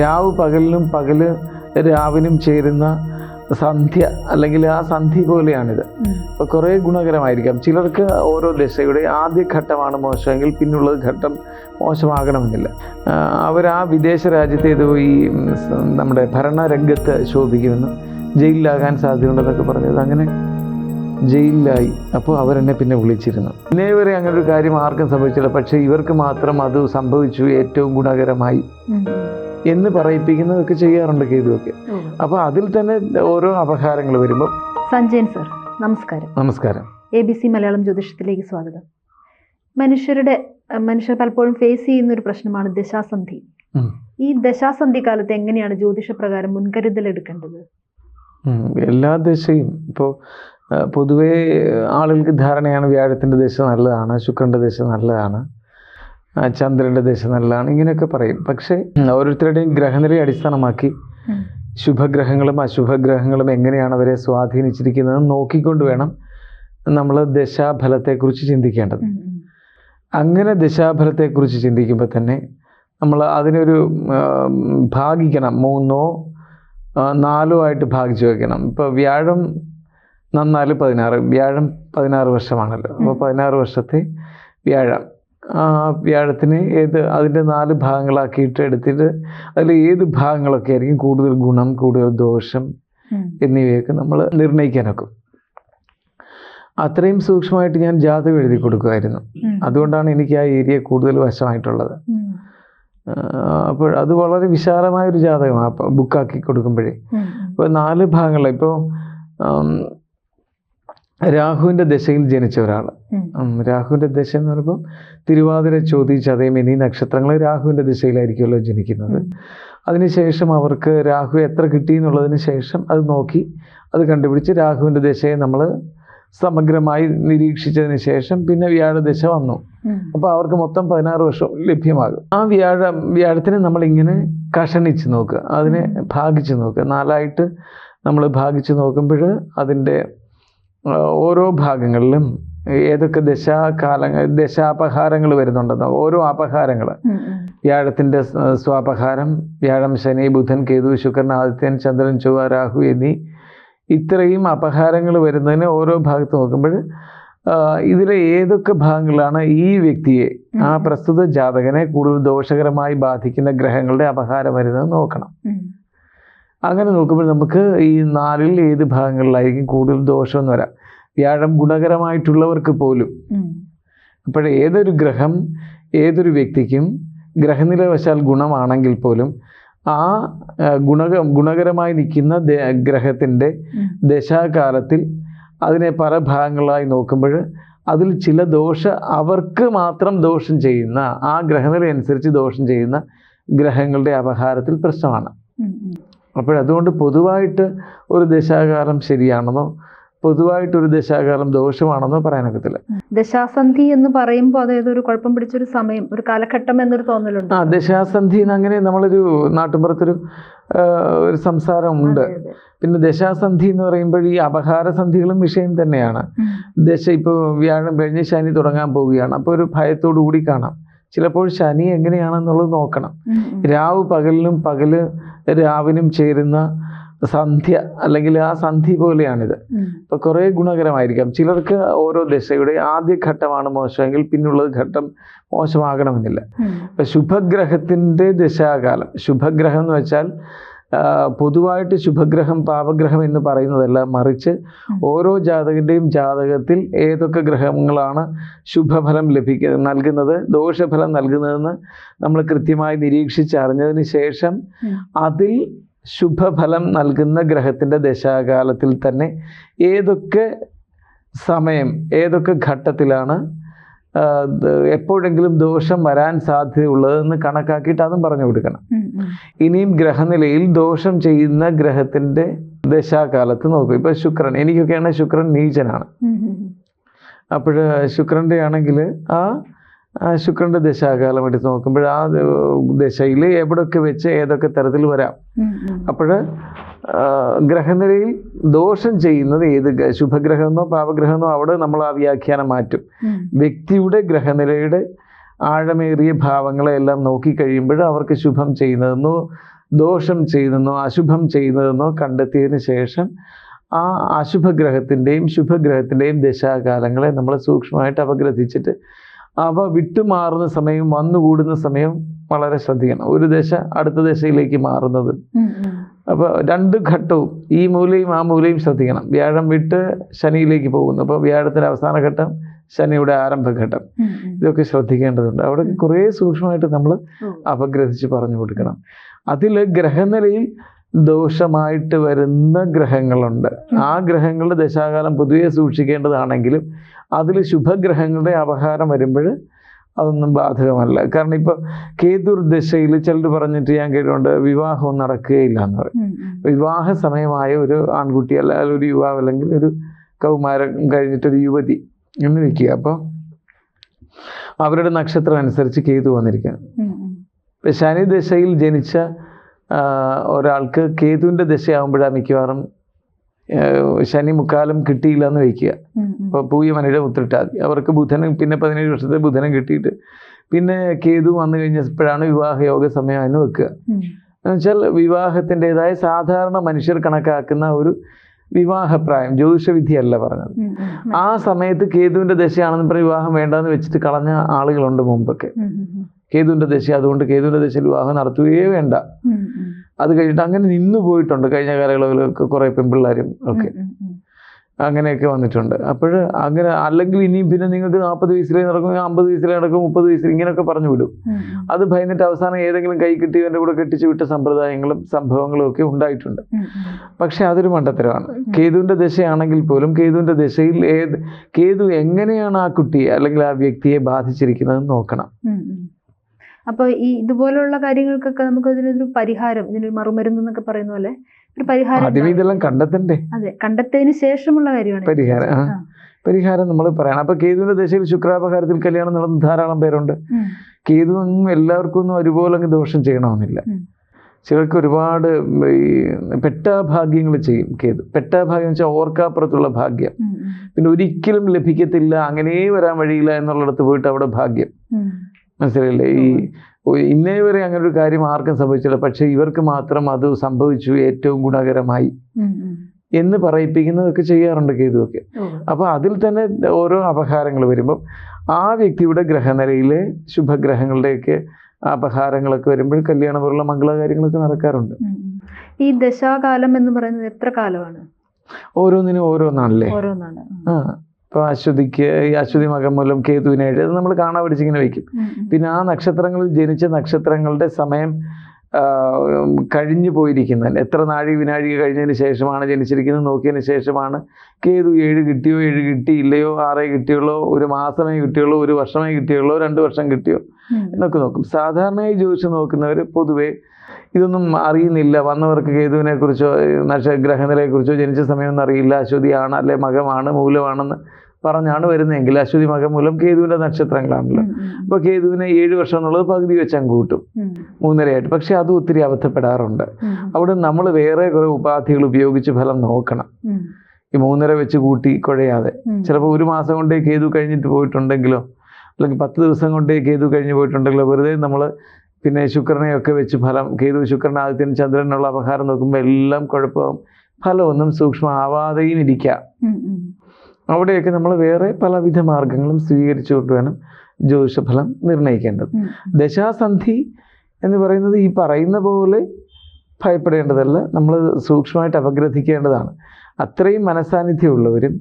രാവ് പകലിനും പകല് രാവിനും ചേരുന്ന സന്ധ്യ അല്ലെങ്കിൽ ആ സന്ധി പോലെയാണിത്. അപ്പോൾ കുറേ ഗുണകരമായിരിക്കാം. ചിലർക്ക് ഓരോ ദശയുടെ ആദ്യ ഘട്ടമാണ് മോശമെങ്കിൽ പിന്നുള്ളത് ഘട്ടം മോശമാകണമെന്നില്ല. അവർ ആ വിദേശ രാജ്യത്ത് ഏതോ ഈ നമ്മുടെ ഭരണരംഗത്ത് ശോഭിക്കുമെന്ന് ജയിലിലാകാൻ സാധ്യതയുണ്ടെന്നൊക്കെ പറഞ്ഞത് അങ്ങനെ ജയിലിലായി. അപ്പോൾ അവരെന്നെ പിന്നെ വിളിച്ചിരുന്നു. ഇന്നേ വരെ അങ്ങനെ ഒരു കാര്യം ആർക്കും സംഭവിച്ചില്ല, പക്ഷേ ഇവർക്ക് മാത്രം അത് സംഭവിച്ചു, ഏറ്റവും ഗുണകരമായി എന്ന് പറയിപ്പിക്കുന്നതൊക്കെ ചെയ്യാറുണ്ട് കേതുവൊക്കെ. അപ്പോൾ അതിൽ തന്നെ ഓരോ അപഹാരങ്ങൾ വരുമ്പോൾ. സഞ്ജയൻ സർ, നമസ്കാരം. നമസ്കാരം. ABC മലയാളം ജ്യോതിഷത്തിലേക്ക് സ്വാഗതം. മനുഷ്യർ പലപ്പോഴും ഫേസ് ചെയ്യുന്ന ഒരു പ്രശ്നമാണ് ദശാസന്ധി. ഈ ദശാസന്ധി കാലത്ത് എങ്ങനെയാണ് ജ്യോതിഷപ്രകാരം മുൻകരുതൽ എടുക്കേണ്ടത്? എല്ലാ ദശയും ഇപ്പോൾ പൊതുവേ ആളുകൾക്ക് ധാരണയാണ് വ്യാഴത്തിൻ്റെ ദശ നല്ലതാണ്, ശുക്രൻ്റെ ദശ നല്ലതാണ്, ചന്ദ്രൻ്റെ ദശ നല്ലതാണ്, ഇങ്ങനെയൊക്കെ പറയും. പക്ഷേ ഓരോരുത്തരുടെയും ഗ്രഹനിലയെ അടിസ്ഥാനമാക്കി ശുഭഗ്രഹങ്ങളും അശുഭഗ്രഹങ്ങളും എങ്ങനെയാണ് അവരെ സ്വാധീനിച്ചിരിക്കുന്നത് നോക്കിക്കൊണ്ട് വേണം നമ്മൾ ദശാഫലത്തെക്കുറിച്ച് ചിന്തിക്കേണ്ടത്. അങ്ങനെ ദശാഫലത്തെക്കുറിച്ച് ചിന്തിക്കുമ്പോൾ തന്നെ നമ്മൾ അതിനൊരു ഭാഗിക്കണം, 3 or 4 ആയിട്ട് ഭാഗിച്ചു വയ്ക്കണം. ഇപ്പോൾ വ്യാഴം നന്നാൽ 16, വ്യാഴം 16 വർഷമാണല്ലോ. അപ്പോൾ 16 വർഷത്തെ വ്യാഴം, വ്യാഴത്തിന് അതിൻ്റെ 4 ഭാഗങ്ങളാക്കിയിട്ട് എടുത്തിട്ട് അതിൽ ഏത് ഭാഗങ്ങളൊക്കെ ആയിരിക്കും കൂടുതൽ ഗുണം, കൂടുതൽ ദോഷം എന്നിവയൊക്കെ നമ്മൾ നിർണ്ണയിക്കാനൊക്കും. അത്രയും സൂക്ഷ്മമായിട്ട് ഞാൻ ജാതകം എഴുതി കൊടുക്കുമായിരുന്നു. അതുകൊണ്ടാണ് എനിക്ക് ആ ഏരിയ കൂടുതൽ വശമായിട്ടുള്ളത്. അപ്പോൾ അത് വളരെ വിശാലമായൊരു ജാതകമാണ് ബുക്കാക്കി കൊടുക്കുമ്പോഴേ. ഇപ്പോൾ 4 ഭാഗങ്ങൾ, ഇപ്പോൾ രാഹുവിൻ്റെ ദശയിൽ ജനിച്ച ഒരാൾ, രാഹുവിൻ്റെ ദശ എന്ന് പറയുമ്പോൾ തിരുവാതിര, ചോതി, ചതയം എന്നീ നക്ഷത്രങ്ങൾ രാഹുവിൻ്റെ ദശയിലായിരിക്കുമല്ലോ ജനിക്കുന്നത്. അതിനുശേഷം അവർക്ക് രാഹു എത്ര കിട്ടി എന്നുള്ളതിന് ശേഷം അത് നോക്കി അത് കണ്ടുപിടിച്ച് രാഹുവിൻ്റെ ദശയെ നമ്മൾ സമഗ്രമായി നിരീക്ഷിച്ചതിന് ശേഷം പിന്നെ വ്യാഴദശ വന്നു. അപ്പോൾ അവർക്ക് മൊത്തം 16 വർഷം ലഭ്യമാകും. ആ വ്യാഴത്തിനെ നമ്മളിങ്ങനെ കഷണിച്ച് നോക്കുക, അതിനെ ഭാഗിച്ച് നോക്കുക. 4ആയിട്ട് നമ്മൾ ഭാഗിച്ച് നോക്കുമ്പോൾ അതിൻ്റെ ഓരോ ഭാഗങ്ങളിലും ഏതൊക്കെ ദശാപഹാരങ്ങൾ വരുന്നുണ്ടെന്നോ, ഓരോ അപഹാരങ്ങൾ, വ്യാഴത്തിൻ്റെ സ്വാപഹാരം, വ്യാഴം, ശനി, ബുധൻ, കേതു, ശുക്രൻ, ആദിത്യൻ, ചന്ദ്രൻ, ചൊവ്വ, രാഹു എന്നീ ഇത്രയും അപഹാരങ്ങൾ വരുന്നതിന് ഓരോ ഭാഗത്ത് നോക്കുമ്പോൾ ഇതിലെ ഏതൊക്കെ ഭാഗങ്ങളാണ് ഈ വ്യക്തിയെ, ആ പ്രസ്തുത ജാതകനെ കൂടുതൽ ദോഷകരമായി ബാധിക്കുന്ന ഗ്രഹങ്ങളുടെ അപഹാരം വരുന്നത് നോക്കണം. അങ്ങനെ നോക്കുമ്പോൾ നമുക്ക് ഈ 4-ൽ ഏത് ഭാഗങ്ങളിലായിരിക്കും കൂടുതൽ ദോഷമെന്ന് വരാം. വ്യാഴം ഗുണകരമായിട്ടുള്ളവർക്ക് പോലും. അപ്പോൾ ഏതൊരു ഗ്രഹം ഏതൊരു വ്യക്തിക്കും ഗ്രഹനില വശാൽ ഗുണമാണെങ്കിൽ പോലും ആ ഗുണകരമായി നിൽക്കുന്ന ഗ്രഹത്തിൻ്റെ ദശാകാലത്തിൽ അതിനെ പല ഭാഗങ്ങളായി നോക്കുമ്പോൾ അതിൽ ചില അവർക്ക് മാത്രം ദോഷം ചെയ്യുന്ന, ആ ഗ്രഹനില അനുസരിച്ച് ദോഷം ചെയ്യുന്ന ഗ്രഹങ്ങളുടെ അപഹാരത്തിൽ പ്രശ്നമാണ്. അപ്പോഴതുകൊണ്ട് പൊതുവായിട്ട് ഒരു ദശാകാലം ശരിയാണെന്നോ പൊതുവായിട്ടൊരു ദശാകാലം ദോഷമാണെന്നോ പറയാനൊക്കത്തില്ല. ദശാസന്ധി എന്ന് പറയുമ്പോൾ അതായത് ഒരു കുഴപ്പം പിടിച്ചൊരു സമയം, ഒരു കാലഘട്ടം എന്നൊരു തോന്നലുണ്ട്. ദശാസന്ധി അങ്ങനെ നമ്മളൊരു നാട്ടുമ്പുറത്തൊരു ഒരു സംസാരമുണ്ട്. പിന്നെ ദശാസന്ധി എന്ന് പറയുമ്പോൾ ഈ അപഹാരസന്ധികളും വിഷയം തന്നെയാണ്. ദശ ഇപ്പോൾ വ്യാഴം കഴിഞ്ഞ് ശനി തുടങ്ങാൻ പോവുകയാണ്. അപ്പോൾ ഒരു ഭയത്തോടു കൂടി കാണാം. ചിലപ്പോൾ ശനി എങ്ങനെയാണെന്നുള്ളത് നോക്കണം. രാവ് പകലിനും പകല് രാവിനും ചേരുന്ന സന്ധ്യ അല്ലെങ്കിൽ ആ സന്ധി പോലെയാണിത്. അപ്പോൾ കുറേ ഗുണകരമായിരിക്കാം. ചിലർക്ക് ഓരോ ദശയുടെ ആദ്യ ഘട്ടമാണ് മോശമെങ്കിൽ പിന്നുള്ളത് ഘട്ടം മോശമാകണമെന്നില്ല. ഇപ്പം ശുഭഗ്രഹത്തിൻ്റെ ദശാകാലം, ശുഭഗ്രഹം എന്ന് വെച്ചാൽ പൊതുവായിട്ട് ശുഭഗ്രഹം പാപഗ്രഹം എന്ന് പറയുന്നതല്ല, മറിച്ച് ഓരോ ജാതകൻ്റെയും ജാതകത്തിൽ ഏതൊക്കെ ഗ്രഹങ്ങളാണ് ശുഭഫലം നൽകുന്നത്, ദോഷഫലം നൽകുന്നതെന്ന് നമ്മൾ കൃത്യമായി നിരീക്ഷിച്ചറിഞ്ഞതിന് ശേഷം അതിൽ ശുഭഫലം നൽകുന്ന ഗ്രഹത്തിൻ്റെ ദശാകാലത്തിൽ തന്നെ ഏതൊക്കെ സമയം, ഏതൊക്കെ ഘട്ടത്തിലാണ് എപ്പോഴെങ്കിലും ദോഷം വരാൻ സാധ്യതയുള്ളതെന്ന് കണക്കാക്കിയിട്ട് അതും പറഞ്ഞു കൊടുക്കണം. ഇനിയും ഗ്രഹനിലയിൽ ദോഷം ചെയ്യുന്ന ഗ്രഹത്തിൻ്റെ ദശാകാലത്ത് നോക്കും. ഇപ്പോൾ ശുക്രൻ, എനിക്കൊക്കെയാണ് ശുക്രൻ നീചനാണ്. അപ്പോൾ ശുക്രൻ്റെ ആണെങ്കിൽ ശുക്രൻ്റെ ദശാകാലം എടുത്ത് നോക്കുമ്പോൾ ആ ദശയിൽ എവിടെയൊക്കെ വെച്ച് ഏതൊക്കെ തരത്തിൽ വരാം. അപ്പോൾ ഗ്രഹനിലയിൽ ദോഷം ചെയ്യുന്നത് ഏത് ശുഭഗ്രഹമെന്നോ പാപഗ്രഹമെന്നോ അവിടെ നമ്മൾ ആ വ്യാഖ്യാനം മാറ്റും. വ്യക്തിയുടെ ഗ്രഹനിലയുടെ ആഴമേറിയ ഭാവങ്ങളെല്ലാം നോക്കിക്കഴിയുമ്പോൾ അവർക്ക് ശുഭം ചെയ്യുന്നതെന്നോ ദോഷം ചെയ്തെന്നോ അശുഭം ചെയ്യുന്നതെന്നോ കണ്ടെത്തിയതിന് ശേഷം ആ അശുഭഗ്രഹത്തിൻ്റെയും ശുഭഗ്രഹത്തിൻ്റെയും ദശാകാലങ്ങളെ നമ്മൾ സൂക്ഷ്മമായിട്ട് അപഗ്രഥിച്ചിട്ട് അവ വിട്ടുമാറുന്ന സമയം വന്നുകൂടുന്ന സമയം വളരെ ശ്രദ്ധിക്കണം. ഒരു ദശ അടുത്ത ദശയിലേക്ക് മാറുന്നത്. അപ്പോൾ രണ്ട് ഘട്ടവും ഈ മൂലയും ആ മൂലയും ശ്രദ്ധിക്കണം. വ്യാഴം വിട്ട് ശനിയിലേക്ക് പോകുന്നു. അപ്പോൾ വ്യാഴത്തിൻ്റെ അവസാന ഘട്ടം, ശനിയുടെ ആരംഭഘട്ടം, ഇതൊക്കെ ശ്രദ്ധിക്കേണ്ടതുണ്ട്. അവിടെ കുറേ സൂക്ഷ്മമായിട്ട് നമ്മൾ അപഗ്രഥിച്ച് പറഞ്ഞു കൊടുക്കണം. അതിൽ ഗ്രഹനിലയിൽ ദോഷമായിട്ട് വരുന്ന ഗ്രഹങ്ങളുണ്ട്. ആ ഗ്രഹങ്ങളുടെ ദശാകാലം പൊതുവെ സൂക്ഷിക്കേണ്ടതാണെങ്കിലും അതിൽ ശുഭഗ്രഹങ്ങളുടെ അപഹാരം വരുമ്പോൾ അതൊന്നും ബാധകമല്ല. കാരണം ഇപ്പോൾ കേതുർദശയിൽ ചിലർ പറഞ്ഞിട്ട് ഞാൻ കേട്ടിട്ടുണ്ട് വിവാഹം നടക്കുകയില്ല എന്ന് പറയും. വിവാഹ സമയമായ ഒരു ആൺകുട്ടി അല്ലെങ്കിൽ ഒരു യുവാവ് അല്ലെങ്കിൽ ഒരു കൗമാരം കഴിഞ്ഞിട്ടൊരു യുവതി എന്ന് വയ്ക്കുക. അപ്പോൾ അവരുടെ നക്ഷത്രം അനുസരിച്ച് കേതു വന്നിരിക്കുകയാണ്. ഇപ്പം ശനി ദശയിൽ ജനിച്ച ഒരാൾക്ക് കേതുവിൻ്റെ ദശയാകുമ്പോഴാണ് മിക്കവാറും ശനി മുക്കാലം കിട്ടിയില്ല എന്ന് വയ്ക്കുക. അപ്പോൾ പൂയമനയുടെ ഉത്രട്ടാതി അവർക്ക് ബുധനും പിന്നെ 17 വർഷത്തെ ബുധനം കിട്ടിയിട്ട് പിന്നെ കേതു വന്നു കഴിഞ്ഞപ്പോഴാണ് വിവാഹയോഗ സമയം എന്ന് വെക്കുക. എന്നുവെച്ചാൽ വിവാഹത്തിൻ്റെതായ സാധാരണ മനുഷ്യർ കണക്കാക്കുന്ന ഒരു വിവാഹപ്രായം ജ്യോതിഷവിധിയല്ല പറഞ്ഞത്. ആ സമയത്ത് കേതുവിൻ്റെ ദശയാണെന്ന് പറഞ്ഞ് വിവാഹം വേണ്ടെന്ന് വെച്ചിട്ട് കളഞ്ഞ ആളുകളുണ്ട് മുമ്പൊക്കെ. കേതുവിൻ്റെ ദശ, അതുകൊണ്ട് കേതുവിൻ്റെ ദശയിൽ വിവാഹം നടത്തുകയേ വേണ്ട. അത് കഴിഞ്ഞിട്ട് അങ്ങനെ നിന്നു പോയിട്ടുണ്ട് കഴിഞ്ഞ കാലയളവിലൊക്കെ കുറേ പെൺപിള്ളേരും ഒക്കെ അങ്ങനെയൊക്കെ വന്നിട്ടുണ്ട്. അപ്പോൾ അങ്ങനെ അല്ലെങ്കിൽ ഇനിയും പിന്നെ നിങ്ങൾക്ക് 40 വയസ്സിലേ നടക്കും, 50 വയസ്സിലേ നടക്കും, 30 വയസ്സിൽ ഇങ്ങനെയൊക്കെ പറഞ്ഞു വിടും. അത് ഭയന്നിട്ട് അവസാനം ഏതെങ്കിലും കൈ കിട്ടിയവൻ്റെ കൂടെ കെട്ടിച്ചു വിട്ട സമ്പ്രദായങ്ങളും സംഭവങ്ങളും ഒക്കെ ഉണ്ടായിട്ടുണ്ട്. പക്ഷെ അതൊരു മണ്ടത്തരമാണ്. കേതുവിൻ്റെ ദശയാണെങ്കിൽ പോലും കേതുവിൻ്റെ ദശയിൽ കേതു എങ്ങനെയാണ് ആ കുട്ടിയെ അല്ലെങ്കിൽ ആ വ്യക്തിയെ ബാധിച്ചിരിക്കുന്നത് നോക്കണം. അപ്പോൾ ഈ ഇതുപോലുള്ള കാര്യങ്ങൾക്കൊക്കെ നമുക്ക് ഇതിനൊരു പരിഹാരം, ഇതിനൊരു മറുമരുന്ന് എന്നൊക്കെ പറയുന്ന പോലെ ഒരു പരിഹാരം ആദ്യമേ ഇതെല്ലാം കണ്ടെത്തണ്ടേ? അതെ, കണ്ടെത്തിയതിന് ശേഷമുള്ള കാര്യമാണ് പരിഹാരം നമ്മൾ പറയണം. അപ്പൊ കേതുവിന്റെ ദശയിൽ ശുക്രാപഹാരത്തിൽ കല്യാണം നടന്ന ധാരാളം പേരുണ്ട്. കേതു അങ്ങ് എല്ലാവർക്കും ഒന്നും ഒരുപോലെ അങ്ങ് ദോഷം ചെയ്യണമെന്നില്ല. ചിലർക്ക് ഒരുപാട് ഈ പെട്ടാഭാഗ്യങ്ങൾ ചെയ്യും കേതു. പെട്ടാഭാഗ്യം എന്ന് വെച്ചാൽ ഓർക്കാപ്പുറത്തുള്ള ഭാഗ്യം, പിന്നെ ഒരിക്കലും ലഭിക്കത്തില്ല, അങ്ങനെ വരാൻ വഴിയില്ല എന്നുള്ളിടത്ത് പോയിട്ട് അവിടെ ഭാഗ്യം. മനസ്സിലായില്ലേ? ഈ ഇന്നേ വരെ അങ്ങനെ ഒരു കാര്യം ആർക്കും സംഭവിച്ചില്ല, പക്ഷെ ഇവർക്ക് മാത്രം അത് സംഭവിച്ചു, ഏറ്റവും ഗുണകരമായി എന്ന് പറയിപ്പിക്കുന്നതൊക്കെ ചെയ്യാറുണ്ട് കേതുവൊക്കെ. അപ്പോൾ അതിൽ തന്നെ ഓരോ അപഹാരങ്ങൾ വരുമ്പം ആ വ്യക്തിയുടെ ഗ്രഹനിലയിലെ ശുഭഗ്രഹങ്ങളുടെയൊക്കെ അപഹാരങ്ങളൊക്കെ വരുമ്പോൾ കല്യാണം പോലുള്ള മംഗളകാര്യങ്ങളൊക്കെ നടക്കാറുണ്ട്. ഈ ദശാകാലം എന്ന് പറയുന്നത് എത്ര കാലമാണ്? ഓരോന്നിനും ഓരോന്നാണല്ലേ. ഇപ്പോൾ അശ്വതിക്ക് ഈ അശ്വതി മകം മൂലം കേതുവിനെ അത് നമ്മൾ കാണാൻ പിടിച്ചിങ്ങനെ വയ്ക്കും. പിന്നെ ആ നക്ഷത്രങ്ങളിൽ ജനിച്ച നക്ഷത്രങ്ങളുടെ സമയം കഴിഞ്ഞു പോയിരിക്കുന്നത്, എത്ര നാഴി വിനാഴിക കഴിഞ്ഞതിന് ശേഷമാണ് ജനിച്ചിരിക്കുന്നത് നോക്കിയതിന് ശേഷമാണ് കേതു 7 കിട്ടിയോ 7 കിട്ടിയില്ലയോ 6 കിട്ടിയുള്ളോ, ഒരു മാസമേ കിട്ടിയുള്ളൂ, ഒരു വർഷമേ കിട്ടിയുള്ളൂ, 2 വർഷം കിട്ടിയോ എന്നൊക്കെ നോക്കും. സാധാരണയായി ജ്യോതിഷം നോക്കുന്നവർ പൊതുവെ ഇതൊന്നും അറിയുന്നില്ല. വന്നവർക്ക് കേതുവിനെ കുറിച്ചോ ഗ്രഹനിലയെക്കുറിച്ചോ ജനിച്ച സമയമൊന്നും അറിയില്ല. അശ്വതിയാണ് അല്ലെ മകമാണ് മൂലമാണെന്ന് പറഞ്ഞാണ് വരുന്നതെങ്കിൽ അശ്വതി മകം മൂലം കേതുവിൻ്റെ നക്ഷത്രങ്ങളാണല്ലോ. അപ്പോൾ കേതുവിനെ 7 വർഷം എന്നുള്ളത് പകുതി വെച്ച് അങ്ങ് കൂട്ടും 3.5 പക്ഷെ അത് ഒത്തിരി അബദ്ധപ്പെടാറുണ്ട്. അവിടെ നമ്മൾ വേറെ കുറേ ഉപാധികൾ ഉപയോഗിച്ച് ഫലം നോക്കണം. ഈ 3.5 വെച്ച് കൂട്ടി കുഴയാതെ ചിലപ്പോൾ 1 മാസം കൊണ്ടേ കേതു കഴിഞ്ഞിട്ട് പോയിട്ടുണ്ടെങ്കിലോ അല്ലെങ്കിൽ 10 ദിവസം കൊണ്ടേ കേതു കഴിഞ്ഞ് പോയിട്ടുണ്ടെങ്കിലോ വെറുതെ നമ്മൾ പിന്നെ ശുക്രനെയൊക്കെ വെച്ച് ഫലം കേതു ശുക്രൻ ആദിത്യൻ ചന്ദ്രനുള്ള അപഹാരം നോക്കുമ്പോൾ എല്ലാം കുഴപ്പമാകും. ഫലമൊന്നും സൂക്ഷ്മമാവാതെയും ഇരിക്കാം. അവിടെയൊക്കെ നമ്മൾ വേറെ പലവിധ മാർഗങ്ങളും സ്വീകരിച്ചുകൊണ്ട് വേണം ജ്യോതിഷഫലം നിർണ്ണയിക്കേണ്ടത്. ദശാസന്ധി എന്ന് പറയുന്നത് ഈ പറയുന്ന പോലെ ഭയപ്പെടേണ്ടതല്ല, നമ്മൾ സൂക്ഷ്മമായിട്ട് അപഗ്രഥിക്കേണ്ടതാണ്. അത്രയും മനസാന്നിധ്യമുള്ളവരും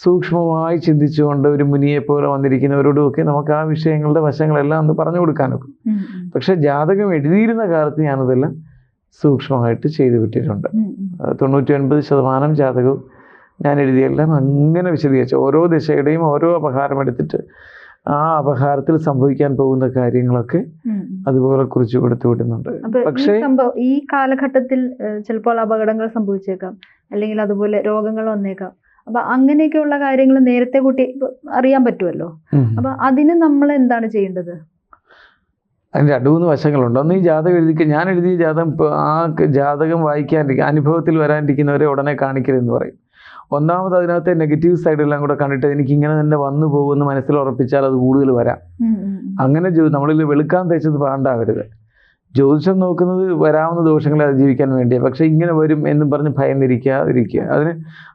സൂക്ഷ്മമായി ചിന്തിച്ചുകൊണ്ട് ഒരു മുനിയെപ്പോലെ വന്നിരിക്കുന്നവരോടുമൊക്കെ നമുക്ക് ആ വിഷയങ്ങളുടെ വശങ്ങളെല്ലാം ഒന്ന് പറഞ്ഞു കൊടുക്കാനൊക്കെ. പക്ഷെ ജാതകം എഴുതിയിരുന്ന കാലത്ത് ഞാനതെല്ലാം സൂക്ഷ്മമായിട്ട് ചെയ്തു വിട്ടിട്ടുണ്ട്. 99% ജാതകവും ഞാൻ എഴുതിയെല്ലാം അങ്ങനെ വിശദീകരിച്ചു. ഓരോ ദിശയുടെയും ഓരോ അപഹാരം എടുത്തിട്ട് ആ അപഹാരത്തിൽ സംഭവിക്കാൻ പോകുന്ന കാര്യങ്ങളൊക്കെ അതുപോലെ കുറിച്ച് കൊടുത്തു വിടുന്നുണ്ട്. പക്ഷേ ഈ കാലഘട്ടത്തിൽ ചിലപ്പോൾ അപകടങ്ങൾ സംഭവിച്ചേക്കാം, അല്ലെങ്കിൽ അതുപോലെ രോഗങ്ങൾ വന്നേക്കാം. അപ്പൊ അങ്ങനെയൊക്കെയുള്ള കാര്യങ്ങൾ നേരത്തെ കൂട്ടി അറിയാൻ പറ്റുമല്ലോ. അപ്പൊ അതിന് നമ്മൾ എന്താണ് ചെയ്യേണ്ടത്? അതിന് 2-3 വശങ്ങളുണ്ട്. ഒന്ന് ഈ ജാതകം എഴുതിക്കുക, ഞാൻ എഴുതിയ ജാതകം ആ ജാതകം വായിക്കാണ്ടിരിക്കുക, അനുഭവത്തിൽ വരാനിരിക്കുന്നവരെ ഉടനെ കാണിക്കരുതെന്ന് പറയും. ഒന്നാമത് അതിനകത്തെ നെഗറ്റീവ് സൈഡെല്ലാം കൂടെ കണ്ടിട്ട് എനിക്ക് ഇങ്ങനെ തന്നെ വന്നു പോകുമെന്ന് മനസ്സിൽ ഉറപ്പിച്ചാൽ അത് കൂടുതൽ വരാം. അങ്ങനെ നമ്മളിൽ വെളുക്കാൻ തേച്ചത് പാണ്ടാവരുത്. ജ്യോതിഷം നോക്കുന്നത് വരാവുന്ന ദോഷങ്ങളെ അതിജീവിക്കാൻ വേണ്ടിയാണ്. പക്ഷേ ഇങ്ങനെ വരും എന്നും പറഞ്ഞ് ഭയന്നിരിക്കാതിരിക്കുക. അതിന്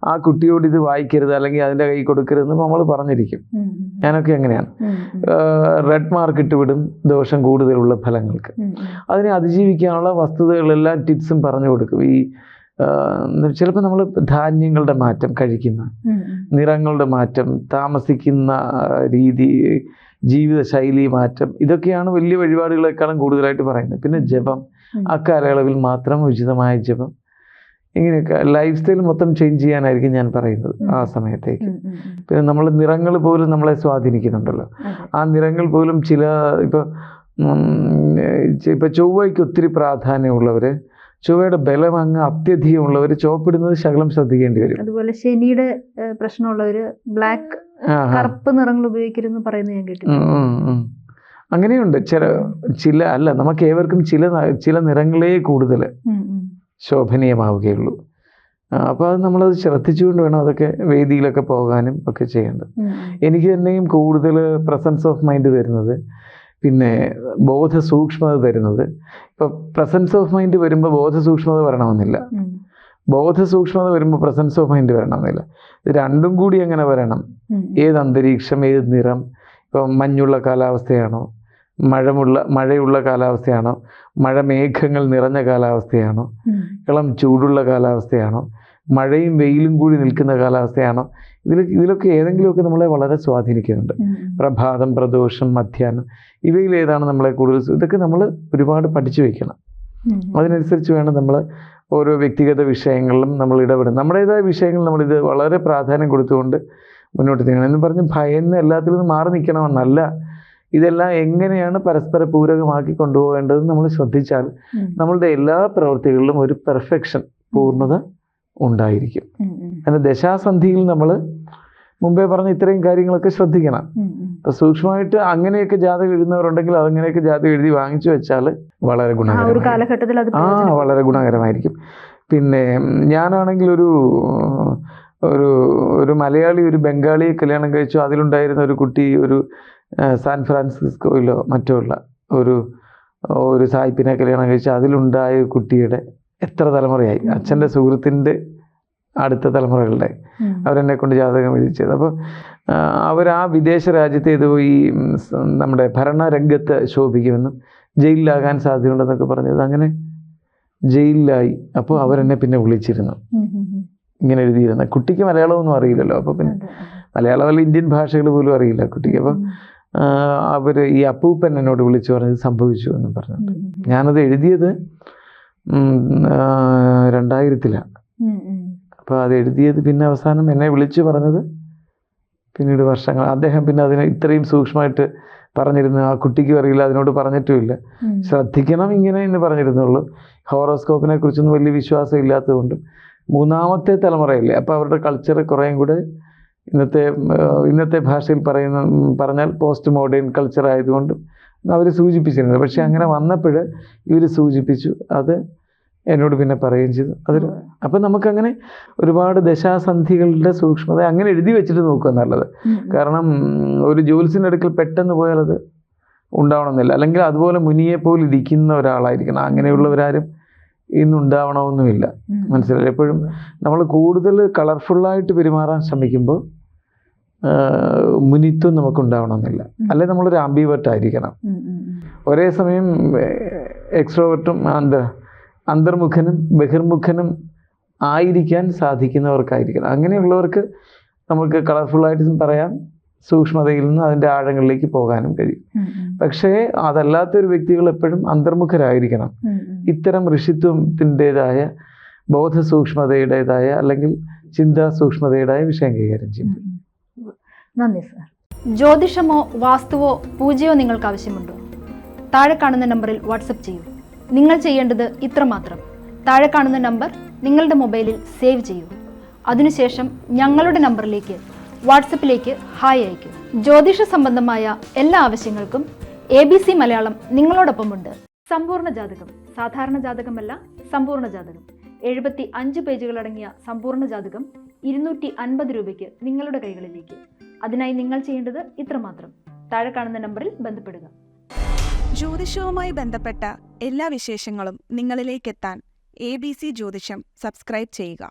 ആ കുട്ടിയോട് ഇത് വായിക്കരുത് അല്ലെങ്കിൽ അതിൻ്റെ കൈ കൊടുക്കരുതെന്ന് നമ്മൾ പറഞ്ഞിരിക്കും. ഞാനൊക്കെ എങ്ങനെയാണ് റെഡ് മാർക്ക് ഇട്ട് വിടും ദോഷം കൂടുതലുള്ള ഫലങ്ങൾക്ക്. അതിനെ അതിജീവിക്കാനുള്ള വസ്തുതകളെല്ലാം ടിപ്സും പറഞ്ഞു കൊടുക്കും. ഈ ചിലപ്പോൾ നമ്മൾ ധാന്യങ്ങളുടെ മാറ്റം, കഴിക്കുന്ന നിറങ്ങളുടെ മാറ്റം, താമസിക്കുന്ന രീതി, ജീവിതശൈലി മാറ്റം, ഇതൊക്കെയാണ് വലിയ വഴിപാടുകളെക്കാളും കൂടുതലായിട്ട് പറയുന്നത്. പിന്നെ ജപം, അക്കാലയളവിൽ മാത്രം ഉചിതമായ ജപം, ഇങ്ങനെയൊക്കെ ലൈഫ് സ്റ്റൈൽ മൊത്തം ചേഞ്ച് ചെയ്യാനായിരിക്കും ഞാൻ പറയുന്നത് ആ സമയത്തേക്ക്. പിന്നെ നമ്മൾ നിറങ്ങൾ പോലും നമ്മളെ സ്വാധീനിക്കുന്നുണ്ടല്ലോ. ആ നിറങ്ങൾ പോലും ചില ഇപ്പോൾ ചൊവ്വയ്ക്ക് ഒത്തിരി പ്രാധാന്യമുള്ളവർ, ചൊവ്വയുടെ ബലം അങ്ങ് അത്യധികമുള്ളവർ ചുവപ്പിടുന്നത് ശകലം ശ്രദ്ധിക്കേണ്ടി വരും. അതുപോലെ ശനിയുടെ പ്രശ്നമുള്ളവർ ബ്ലാക്ക്, കറുപ്പ് നിറങ്ങൾ ഉപയോഗിക്കരുതെന്ന് പറയുന്നത് ഞാൻ കേട്ടിട്ടുണ്ട്. അങ്ങനെയുണ്ട് ചില അല്ല, നമുക്ക് ഏവർക്കും ചില നിറങ്ങളേ കൂടുതൽ ശോഭനീയമാവുകയുള്ളൂ. അപ്പോൾ അത് നമ്മളത് ശ്രദ്ധിച്ചുകൊണ്ട് വേണം അതൊക്കെ വേദിയിലൊക്കെ പോകാനും ഒക്കെ ചെയ്യേണ്ടത്. എനിക്ക് തന്നെയും കൂടുതൽ പ്രസൻസ് ഓഫ് മൈൻഡ് തരുന്നത്, പിന്നെ ബോധസൂക്ഷ്മത തരുന്നത്. ഇപ്പോൾ പ്രസൻസ് ഓഫ് മൈൻഡ് വരുമ്പോൾ ബോധസൂക്ഷ്മത വരണമെന്നില്ല, ബോധസൂക്ഷ്മത വരുമ്പോൾ പ്രസൻസ് ഓഫ് മൈൻഡ് വരണമെന്നില്ല. ഇത് രണ്ടും കൂടി എങ്ങനെ വരണം? ഏത് അന്തരീക്ഷം, ഏത് നിറം, ഇപ്പം മഞ്ഞുള്ള കാലാവസ്ഥയാണോ, മഴയുള്ള കാലാവസ്ഥയാണോ, മഴമേഘങ്ങൾ നിറഞ്ഞ കാലാവസ്ഥയാണോ, ഇളം ചൂടുള്ള കാലാവസ്ഥയാണോ, മഴയും വെയിലും കൂടി നിൽക്കുന്ന കാലാവസ്ഥയാണോ, ഇതിലൊക്കെ ഏതെങ്കിലുമൊക്കെ നമ്മളെ വളരെ സ്വാധീനിക്കുന്നുണ്ട്. പ്രഭാതം, പ്രദോഷം, മധ്യാഹ്നം, ഇവയിൽ ഏതാണ് നമ്മളെ കൂടുതൽ? ഇതൊക്കെ നമ്മൾ ഒരുപാട് പഠിച്ചു വയ്ക്കണം. അതിനനുസരിച്ച് വേണം നമ്മൾ ഓരോ വ്യക്തിഗത വിഷയങ്ങളിലും നമ്മൾ ഇടപെടും. നമ്മുടേതായ വിഷയങ്ങൾ നമ്മളിത് വളരെ പ്രാധാന്യം കൊടുത്തുകൊണ്ട് മുന്നോട്ട് നീങ്ങണം. എന്ന് പറഞ്ഞ് ഭയന്ന് എല്ലാത്തിൽ നിന്നും മാറി നിൽക്കണമെന്നല്ല. ഇതെല്ലാം എങ്ങനെയാണ് പരസ്പര പൂരകമാക്കി കൊണ്ടുപോകേണ്ടതെന്ന് നമ്മൾ ശ്രദ്ധിച്ചാൽ നമ്മളുടെ എല്ലാ പ്രവൃത്തികളിലും ഒരു പെർഫെക്ഷൻ, പൂർണ്ണത ഉണ്ടായിരിക്കും. അതിൻ്റെ ദശാസന്ധിയിൽ നമ്മൾ മുമ്പേ പറഞ്ഞ ഇത്രയും കാര്യങ്ങളൊക്കെ ശ്രദ്ധിക്കണം. അപ്പം സൂക്ഷ്മമായിട്ട് അങ്ങനെയൊക്കെ ജാതകം എഴുതുന്നവരുണ്ടെങ്കിൽ അതങ്ങനെയൊക്കെ ജാതകം എഴുതി വാങ്ങിച്ചു വെച്ചാൽ വളരെ ഗുണകരമായിരിക്കും. വളരെ ഗുണകരമായിരിക്കും. പിന്നെ ഞാനാണെങ്കിൽ ഒരു മലയാളി ഒരു ബംഗാളിയെ കല്യാണം കഴിച്ചു. അതിലുണ്ടായിരുന്ന ഒരു കുട്ടി ഒരു സാൻ ഫ്രാൻസിസ്കോയിലോ മറ്റോ ഉള്ള ഒരു സായിപ്പിനെ കല്യാണം കഴിച്ചു. അതിലുണ്ടായ കുട്ടിയുടെ എത്ര തലമുറയായി, അച്ഛൻ്റെ സുഹൃത്തിൻ്റെ അടുത്ത തലമുറകളുടെ അവരെന്നെ കൊണ്ട് ജാതകം എഴുതിച്ചത്. അപ്പോൾ അവർ ആ വിദേശ രാജ്യത്തെ ഇത് ഈ നമ്മുടെ ഭരണരംഗത്ത് ശോഭിക്കുമെന്നും ജയിലിലാകാൻ സാധ്യതയുണ്ടെന്നൊക്കെ പറഞ്ഞത്. അങ്ങനെ ജയിലിലായി. അപ്പോൾ അവരെന്നെ പിന്നെ വിളിച്ചിരുന്നു, ഇങ്ങനെ എഴുതിയിരുന്ന കുട്ടിക്ക് മലയാളമൊന്നും അറിയില്ലല്ലോ. അപ്പോൾ പിന്നെ മലയാളമല്ല, ഇന്ത്യൻ ഭാഷകൾ പോലും അറിയില്ല കുട്ടിക്ക്. അപ്പം അവർ ഈ അപ്പൂപ്പൻ എന്നോട് വിളിച്ചു പറഞ്ഞത് സംഭവിച്ചു എന്നും പറഞ്ഞിട്ട്. ഞാനത് എഴുതിയത് 2000-ലാണ്. അപ്പോൾ അത് എഴുതിയത് പിന്നെ അവസാനം എന്നെ വിളിച്ചു പറഞ്ഞത് പിന്നീട് വർഷങ്ങൾ. അദ്ദേഹം പിന്നെ അതിനെ ഇത്രയും സൂക്ഷ്മമായിട്ട് പറഞ്ഞിരുന്നു. ആ കുട്ടിക്കും അറിയില്ല, അതിനോട് പറഞ്ഞിട്ടുമില്ല. ശ്രദ്ധിക്കണം ഇങ്ങനെ എന്ന് പറഞ്ഞിരുന്നുള്ളൂ. ഹോറോസ്കോപ്പിനെ കുറിച്ചൊന്നും വലിയ വിശ്വാസം ഇല്ലാത്തതുകൊണ്ടും മൂന്നാമത്തെ തലമുറയല്ലേ, അപ്പോൾ അവരുടെ കൾച്ചർ കുറേയും കൂടെ ഇന്നത്തെ ഭാഷയിൽ പറഞ്ഞാൽ പോസ്റ്റ് മോഡേൺ കൾച്ചർ ആയതുകൊണ്ടും അവർ സൂചിപ്പിച്ചിരുന്നത്. പക്ഷെ അങ്ങനെ വന്നപ്പോൾ ഇവർ സൂചിപ്പിച്ചു, അത് എന്നോട് പിന്നെ പറയുകയും ചെയ്തു. അപ്പം നമുക്കങ്ങനെ ഒരുപാട് ദശാസന്ധികളുടെ സൂക്ഷ്മത അങ്ങനെ എഴുതി വെച്ചിട്ട് നോക്കുക നല്ലത്. കാരണം ഒരു ജ്യോത്സ്യൻ്റെ അടുക്കൽ പെട്ടെന്ന് പോയാൽ അത് ഉണ്ടാവണമെന്നില്ല. അല്ലെങ്കിൽ അതുപോലെ മുനിയെ പോലെ ഇരിക്കുന്ന ഒരാളായിരിക്കണം. അങ്ങനെയുള്ളവരാരും ഇന്നുണ്ടാവണമെന്നുമില്ല. മനസ്സിലായി? എപ്പോഴും നമ്മൾ കൂടുതൽ കളർഫുള്ളായിട്ട് പെരുമാറാൻ ശ്രമിക്കുമ്പോൾ മുനിത്വം നമുക്കുണ്ടാവണമെന്നില്ല. അല്ലെങ്കിൽ നമ്മളൊരു ആംബിവേർട്ടായിരിക്കണം. ഒരേ സമയം എക്സ്ട്രോവേർട്ടും അന്തർമുഖനും ബഹിർമുഖനും ആയിരിക്കാൻ സാധിക്കുന്നവർക്കായിരിക്കണം. അങ്ങനെയുള്ളവർക്ക് നമുക്ക് കളർഫുള്ളായിട്ട് പറയാം, സൂക്ഷ്മതയിൽ നിന്ന് അതിൻ്റെ ആഴങ്ങളിലേക്ക് പോകാനും കഴിയും. പക്ഷേ അതല്ലാത്തൊരു വ്യക്തികൾ എപ്പോഴും അന്തർമുഖരായിരിക്കണം. ഇത്തരം ഋഷിത്വത്തിൻ്റെതായ ബോധസൂക്ഷ്മതയുടേതായ അല്ലെങ്കിൽ ചിന്താ സൂക്ഷ്മതയുടേതായ വിഷയം കൈകാര്യം ചെയ്യും. നന്ദി സർ. ജ്യോതിഷമോ വാസ്തുവോ പൂജയോ നിങ്ങൾക്ക് ആവശ്യമുണ്ടോ? താഴെ കാണുന്ന നമ്പറിൽ വാട്സപ്പ് ചെയ്യൂ. നിങ്ങൾ ചെയ്യേണ്ടത് ഇത്രമാത്രം: താഴെ കാണുന്ന നമ്പർ നിങ്ങളുടെ മൊബൈലിൽ സേവ് ചെയ്യൂ. അതിനുശേഷം ഞങ്ങളുടെ നമ്പറിലേക്ക് വാട്സപ്പിലേക്ക് ഹായ് അയക്കൂ. ജ്യോതിഷ സംബന്ധമായ എല്ലാ ആവശ്യങ്ങൾക്കും ABC മലയാളം നിങ്ങളോടൊപ്പമുണ്ട്. സമ്പൂർണ്ണ ജാതകം, സാധാരണ ജാതകമല്ല, സമ്പൂർണ്ണ ജാതകം. 75 പേജുകളടങ്ങിയ സമ്പൂർണ്ണ ജാതകം 250 രൂപയ്ക്ക് നിങ്ങളുടെ കൈകളിലേക്ക്. അതിനായി നിങ്ങൾ ചെയ്യേണ്ടത് ഇത്രമാത്രം: താഴെ കാണുന്ന നമ്പറിൽ ബന്ധപ്പെടുക. ജ്യോതിഷവുമായി ബന്ധപ്പെട്ട എല്ലാ വിശേഷങ്ങളും നിങ്ങളിലേക്കെത്താൻ ABC ജ്യോതിഷം സബ്സ്ക്രൈബ് ചെയ്യുക.